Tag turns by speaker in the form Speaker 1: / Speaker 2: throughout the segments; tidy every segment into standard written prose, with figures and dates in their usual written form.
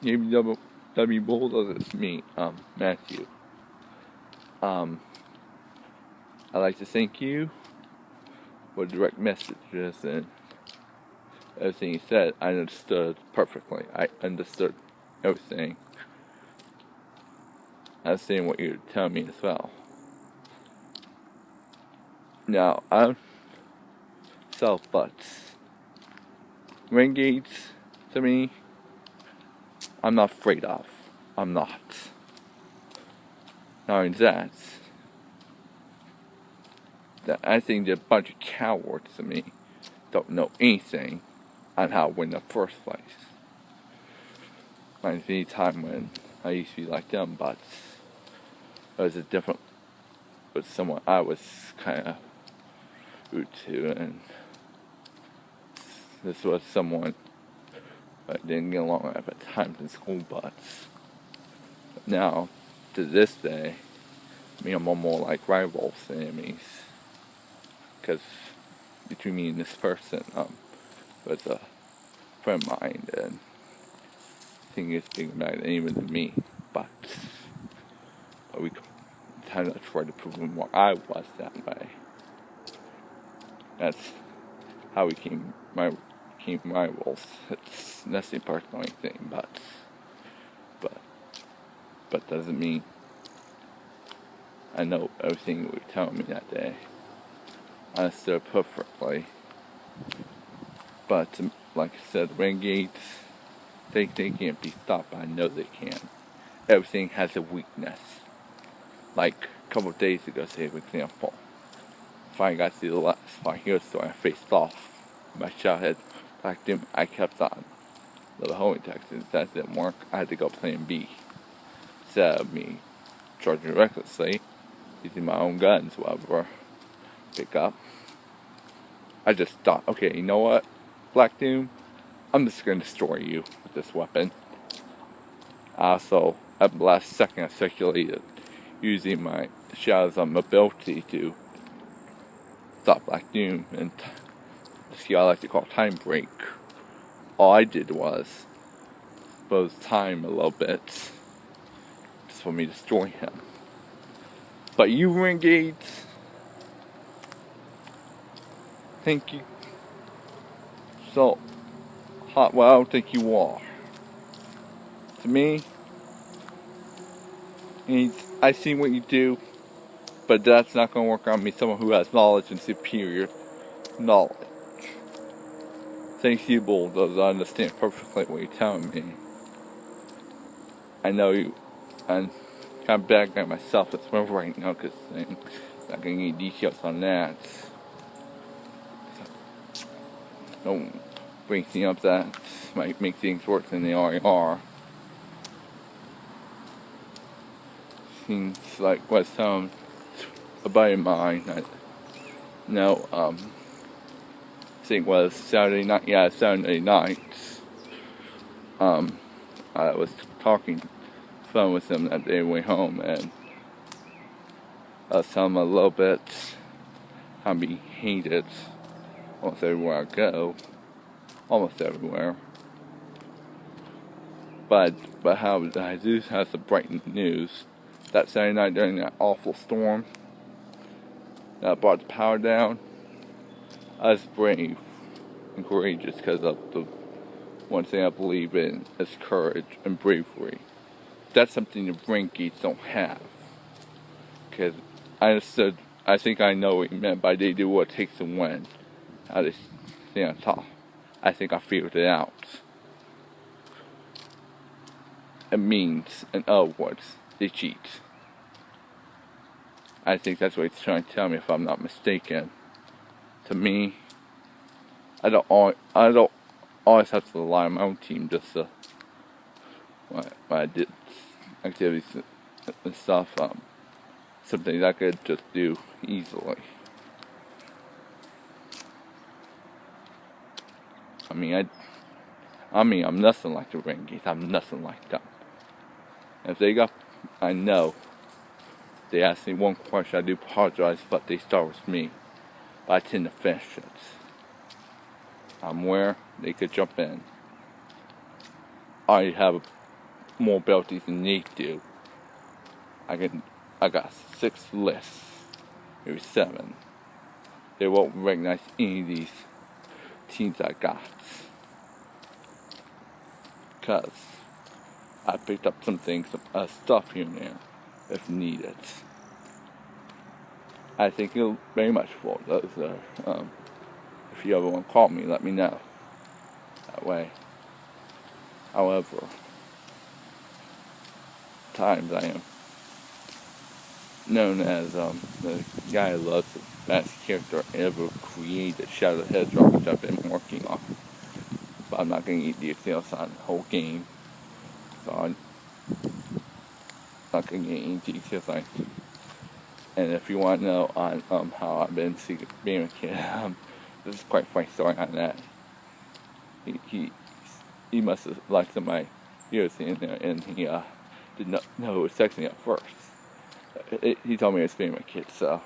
Speaker 1: KBW Bulldozer, it's me, Matthew. I'd like to thank you for direct messages and everything you said. I understood perfectly. I understood everything. I understand what you're telling me as well. Now, I'm butts. Renegades, to me, I'm not afraid of. I'm not. Not only that I think they're a bunch of cowards to me. Don't know anything on how to win in the first place. Reminds me of a time when I used to be like them, but it was with someone I was kind of rude to, and this was someone I didn't get along with at times in school, but now, to this day, me and I'm more like rivals than enemies. Because between me and this person, was a friend of mine, and I think he's bigger about it even than me, but we kind of tried to prove him why I was that way. That's how we became rivals. It's nothing personal or anything, but doesn't mean I know everything you were telling me that day. I understood perfectly. But like I said, renegades, they can't be stopped. I know they can. Everything has a weakness. Like a couple of days ago, say for example, if I got to the last fight here, so I faced off my shot head black doom, I kept on. The homing Texans, that didn't work. I had to go plan B. Instead of me charging recklessly, using my own guns, whatever, pick up. I just thought, okay, you know what, Black Doom, I'm just going to destroy you with this weapon. So, at the last second, I circulated using my shadows on mobility to stop Black Doom and see what I like to call time break. All I did was expose time a little bit just for me to destroy him. But you renegades, think you so hot? Well, I don't think you are. To me, I see what you do, but that's not going to work on me, someone who has knowledge and superior knowledge. Thank you, Bulldozer. I understand perfectly what you're telling me. I know you, I'm kind of bagging at myself as well right now, because I'm not going to get details on that. Don't bring things up that might make things worse than they already are. Seems like what's a buddy of mine, I think it was Saturday night, I was talking fun with him that day way home, and I was telling him a little bit how to be hated almost everywhere I go, almost everywhere. But how I do have some bright news. That Saturday night during that awful storm that brought the power down, I was brave and courageous because of the one thing I believe in is courage and bravery. That's something the renegades don't have. Because I think I know what you meant by they do what it takes to win. How they stay on top. I think I figured it out. It means, in other words, they cheat. I think that's what he's trying to tell me, if I'm not mistaken. To me, I don't always have to rely on my own team just to when I did activities and stuff. Something that I could just do easily. I'm nothing like the renegades. I'm nothing like them. If they I know. They asked me one question, I do apologize, but they start with me. But I tend to finish it. I'm where they could jump in. I have more abilities than they do. I got 6 lists, maybe 7. They won't recognize any of these teams I got, because I picked up some things, stuff here and there, if needed. I thank you very much for those. If you ever want to call me, let me know. That way. However, times I am known as the guy who loves the best character ever created, Shadow the Hedgehog, which I've been working on. But I'm not going to get details on the whole game, so I'm not going to get any details on it. And if you want to know on how I've been being a kid, this is quite a funny story on that. He must have liked some of my videos in there, and he did not know who was texting at first. He told me I was being a kid, so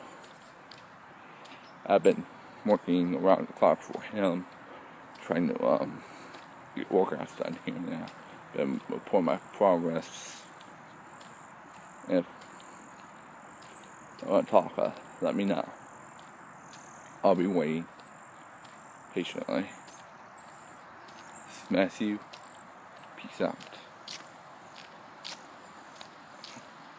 Speaker 1: I've been working around the clock for him, trying to get workouts done here and there. Been reporting my progress. And if you want to talk, let me know. I'll be waiting patiently. This is Matthew. Peace out.